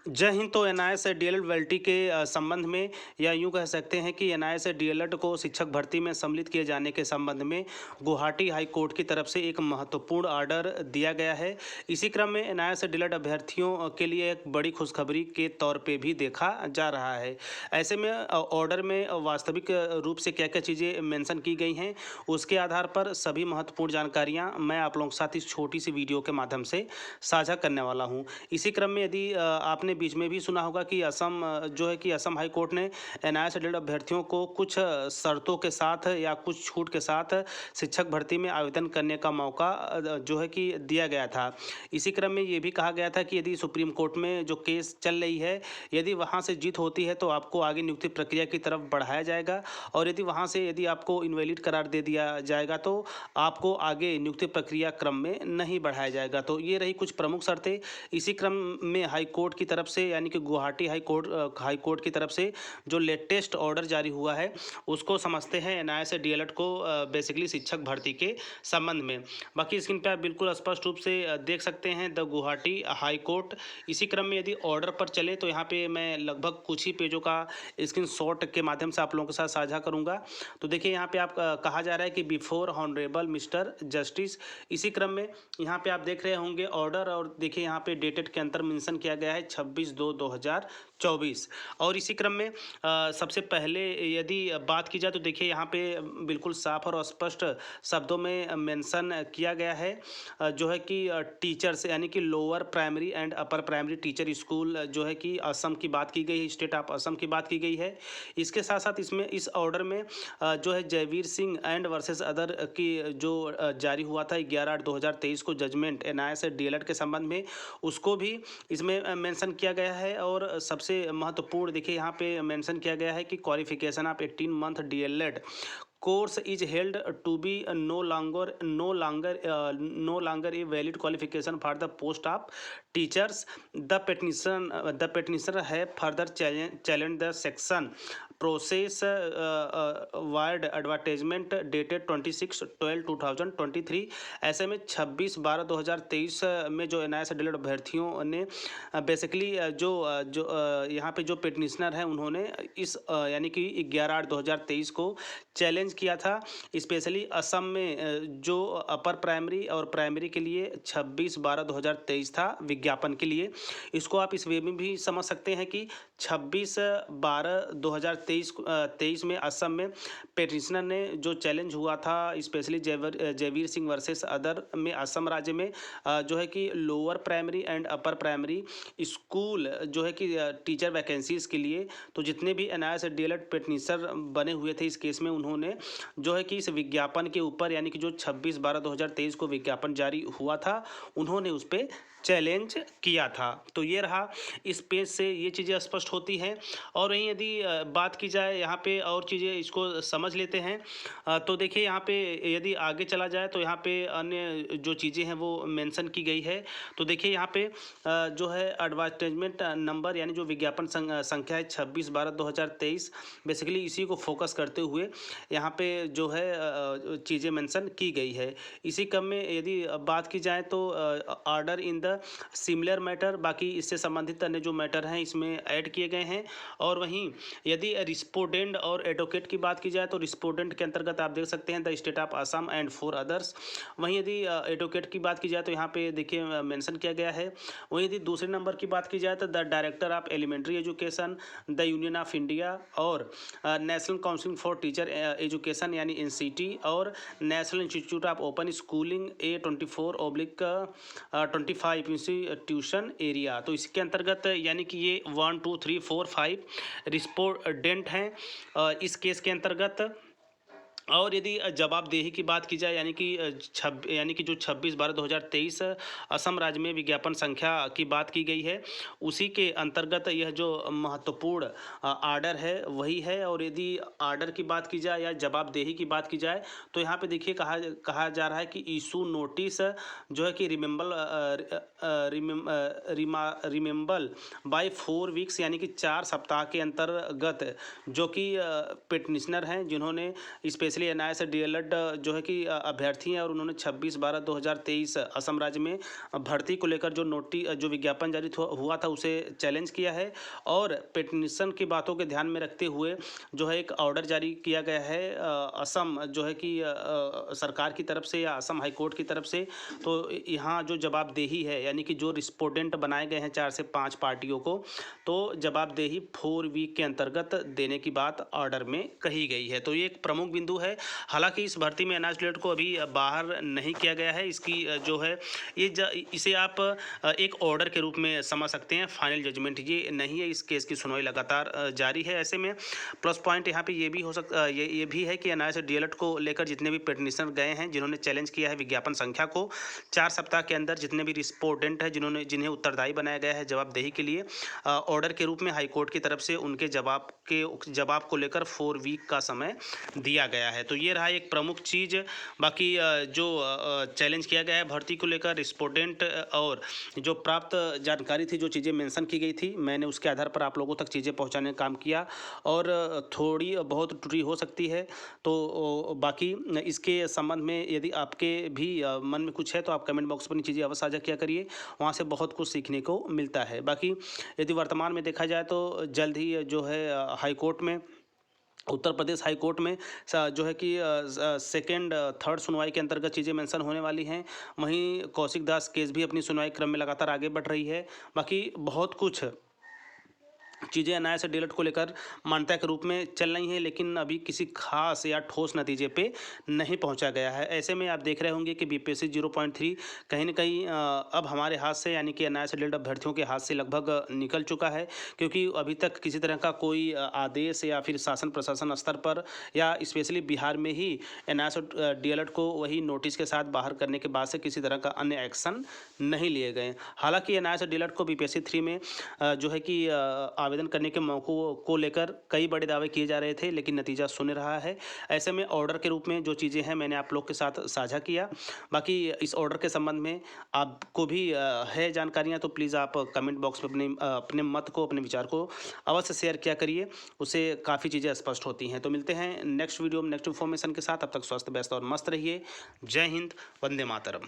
जय हिंद। तो NIS DElEd validity के संबंध में, या यूं कह सकते हैं कि एनआईएस डीएलएड को शिक्षक भर्ती में सम्मिलित किए जाने के संबंध में गुवाहाटी हाई कोर्ट की तरफ से एक महत्वपूर्ण ऑर्डर दिया गया है। इसी क्रम में एनआईएस डीएलएड अभ्यर्थियों के लिए एक बड़ी खुशखबरी के तौर पे भी देखा जा रहा है। ऐसे में ऑर्डर में वास्तविक रूप से क्या क्या चीज़ें मेंशन की गई हैं, उसके आधार पर सभी महत्वपूर्ण जानकारियाँ मैं आप लोगों के साथ इस छोटी सी वीडियो के माध्यम से साझा करने वाला हूँ। इसी क्रम में यदि आपने बीच में भी सुना होगा कि असम जो है कि असम हाई कोर्ट ने एनआईएस डीएलएड अभ्यर्थियों को कुछ शर्तों के साथ या कुछ छूट के साथ शिक्षक भर्ती में आवेदन करने का मौका जो है कि दिया गया था। इसी क्रम में ये भी कहा गया था कि यदि सुप्रीम कोर्ट में जो केस चल रही है, यदि वहाँ से जीत होती है तो आपको आगे नियुक्ति प्रक्रिया की तरफ बढ़ाया जाएगा, और यदि वहाँ से यदि आपको इनवैलिड करार दे दिया जाएगा तो आपको आगे नियुक्ति प्रक्रिया क्रम में नहीं बढ़ाया जाएगा। तो ये रही कुछ प्रमुख शर्तें। इसी क्रम में हाई कोर्ट की तरफ से, यानी कि गुवाहाटी हाई कोर्ट की तरफ से जो लेटेस्ट ऑर्डर जारी हुआ है उसको समझते हैं एनआईएस डीएलएड को बेसिकली शिक्षक भर्ती के संबंध में। बाकी स्क्रीन पे आप बिल्कुल स्पष्ट रूप से देख सकते हैं द गुवाहाटी हाई कोर्ट। इसी क्रम में यदि ऑर्डर पर चले तो यहाँ पे मैं लगभग कुछ ही पेजों का स्क्रीनशॉट के माध्यम से आप लोगों के साथ साझा करूँगा। तो देखिए यहाँ पे आप कहा जा रहा है कि बिफोर हॉनरेबल मिस्टर जस्टिस। इसी क्रम में यहाँ पे आप देख रहे होंगे ऑर्डर, और देखिए यहाँ पे डेटेड के अंतर मेंशन किया गया है 26/2/2024। और इसी क्रम में सबसे पहले यदि बात की जाए तो देखिए यहाँ पे बिल्कुल साफ और स्पष्ट शब्दों में मेंशन किया गया है जो है कि टीचर्स, यानी कि lower primary and upper primary teacher school जो है कि असम की बात की गई है, स्टेट ऑफ असम की बात की गई है। इसके साथ साथ इसमें इस ऑर्डर में जो है Jaiveer Singh and versus other की जो जारी हुआ था 11/8/2023 को जजमेंट एनआईएस डीएलएड के संबंध में, उसको भी इसमें मेंशन किया गया है। और सबसे महत्वपूर्ण देखिए यहाँ पे मेंशन किया गया है कि qualification of 18 month DElEd course is held to be no longer a valid qualification for the post of teachers. The petitioner have further challenged the section process word advertisement dated 26/12/2023। ऐसे में 26/12/2023 में जो NIS DElEd अभ्यर्थियों ने basically जो यहाँ पे जो पेटिशनर हैं उन्होंने इस यानी कि 11/8/2023 को चैलेंज किया था। स्पेशली असम में जो अपर प्राइमरी और प्राइमरी के लिए 26/12/2023 था विज्ञापन के लिए। इसको आप इस वे में भी समझ सकते हैं कि 26/12/2023 में असम में पेटिशनर ने जो चैलेंज हुआ था, specially Jaiveer Singh versus other में असम राज्य में जो है कि lower primary and upper primary school जो है कि टीचर वैकेंसीज के लिए, तो जितने भी एनआईएस डीएलएड पेटिशनर बने हुए थे इस केस में, उन्होंने जो है कि इस विज्ञापन के ऊपर, यानी कि जो 26/12/2023 को विज्ञापन जारी हुआ था, उन्होंने उस पर चैलेंज किया था। तो ये रहा, इस पेज से ये चीज़ें स्पष्ट होती हैं। और वहीं यदि बात की जाए यहाँ पे और चीज़ें, इसको समझ लेते हैं। तो देखिए यहाँ पे यदि आगे चला जाए तो यहाँ पे अन्य जो चीज़ें हैं वो मेंशन की गई है। तो देखिए यहाँ पे जो है एडवर्टाइजमेंट नंबर, यानी जो विज्ञापन संख्या है 26/12/2023, बेसिकली इसी को फोकस करते हुए यहाँ पे जो है चीज़ें मेंशन की गई है। इसी क्रम में यदि बात की जाए तो order in the similar matter, बाकी इससे संबंधित अन्य जो मैटर हैं इसमें ऐड किए गए हैं। और वहीं यदि रिस्पोंडेंट और एडवोकेट की बात की जाए तो रिस्पोंडेंट के अंतर्गत आप देख सकते हैं the state of Assam and 4 others. वहीं यदि एडवोकेट की बात की जाए तो यहाँ पे देखिए मेंशन किया गया है। वहीं यदि दूसरे नंबर की बात की जाए तो the director of elementary education, the union of India, और national council for teacher education यानी एनसीटी, और national institute of open schooling A24/25 institution area. तो इसके अंतर्गत यानी कि ये 1 2 3 4 5 रिस्पोंडेंट हैं इस केस के अंतर्गत। और यदि जवाबदेही की बात की जाए, यानी कि जो 26/12/2023 असम राज्य में विज्ञापन संख्या की बात की गई है, उसी के अंतर्गत यह जो महत्वपूर्ण आर्डर है वही है। और यदि आर्डर की बात की जाए या जवाबदेही की बात की जाए तो यहाँ पे देखिए कहा जा रहा है कि इशू नोटिस जो है कि रिमेंबल बाय 4 वीक्स, यानी कि 4 सप्ताह के अंतर्गत, जो कि पेटिशनर हैं जिन्होंने स्पेशली स्पेशली एनआईएस डीएलएड जो है कि अभ्यर्थी हैं और उन्होंने 26/12/2023 असम राज्य में भर्ती को लेकर जो विज्ञापन जारी हुआ था उसे चैलेंज किया है और पेटिशन की बातों के ध्यान में रखते हुए जो है एक ऑर्डर जारी किया गया है असम जो है कि सरकार की तरफ से या असम हाई कोर्ट की तरफ से। तो यहाँ जो जवाबदेही है यानी कि जो रिस्पोंडेंट बनाए गए हैं 4 से 5 पार्टियों को, तो जवाबदेही 4 वीक के अंतर्गत देने की बात ऑर्डर में कही गई है। तो ये एक प्रमुख बिंदु है। हालांकि इस भर्ती में एनआईएस डीएलएड को अभी बाहर नहीं किया गया है। इसकी जो है इसे आप एक ऑर्डर के रूप में समझ सकते हैं, फाइनल जजमेंट ये नहीं है। इस केस की सुनवाई लगातार जारी है। ऐसे में प्लस पॉइंट यहाँ पे ये भी हो सकता ये भी है कि एनआईएस डीएलएड को लेकर जितने भी पेटिशनर गए हैं जिन्होंने चैलेंज किया है विज्ञापन संख्या को, 4 सप्ताह के अंदर जितने भी रिस्पोंडेंट हैं जिन्हें उत्तरदायी बनाया गया है जवाबदेही के लिए, ऑर्डर के रूप में हाई कोर्ट की तरफ से उनके जवाब को लेकर 4 वीक का समय दिया गया है। तो ये रहा एक प्रमुख चीज़। बाकी जो चैलेंज किया गया है भर्ती को लेकर रिस्पोंडेंट और जो प्राप्त जानकारी थी, जो चीज़ें मेंशन की गई थी, मैंने उसके आधार पर आप लोगों तक चीज़ें पहुंचाने का काम किया और थोड़ी बहुत त्रुटि हो सकती है। तो बाकी इसके संबंध में यदि आपके भी मन में कुछ है तो आप कमेंट बॉक्स पर चीज़ें अवश्य साझा किया करिए, वहाँ से बहुत कुछ सीखने को मिलता है। बाकी यदि वर्तमान में देखा जाए तो जल्द ही जो है हाई कोर्ट में, उत्तर प्रदेश हाई कोर्ट में जो है कि सेकेंड थर्ड सुनवाई के अंतर्गत चीज़ें मेंशन होने वाली हैं। वहीं कौशिक दास केस भी अपनी सुनवाई क्रम में लगातार आगे बढ़ रही है। बाकी बहुत कुछ चीज़ें एनआईएस डीएलएड को लेकर मान्यता के रूप में चल रही हैं, लेकिन अभी किसी खास या ठोस नतीजे पे नहीं पहुंचा गया है। ऐसे में आप देख रहे होंगे कि बीपीएससी 0.3 कहीं ना कहीं अब हमारे हाथ से यानी कि एनआईएस डीएलएड अभ्यर्थियों के हाथ से लगभग निकल चुका है, क्योंकि अभी तक किसी तरह का कोई आदेश या फिर शासन प्रशासन स्तर पर या स्पेशली बिहार में ही एनआईएस डीएलएड को वही नोटिस के साथ बाहर करने के बाद से किसी तरह का अन्य एक्शन नहीं लिए गए। हालांकि एनआईएस डीएलएड को बीपीएससी 3 में जो है कि आवेदन करने के मौकों को लेकर कई बड़े दावे किए जा रहे थे, लेकिन नतीजा शून्य रहा है। ऐसे में ऑर्डर के रूप में जो चीज़ें हैं मैंने आप लोग के साथ साझा किया। बाकी इस ऑर्डर के संबंध में आपको भी है जानकारियाँ तो प्लीज़ आप कमेंट बॉक्स में अपने मत को, अपने विचार को अवश्य शेयर किया करिए, उससे काफ़ी चीज़ें स्पष्ट होती हैं। तो मिलते हैं नेक्स्ट वीडियो में नेक्स्ट इन्फॉर्मेशन के साथ। अब तक स्वस्थ व्यस्त और मस्त रहिए। जय हिंद, वंदे मातरम।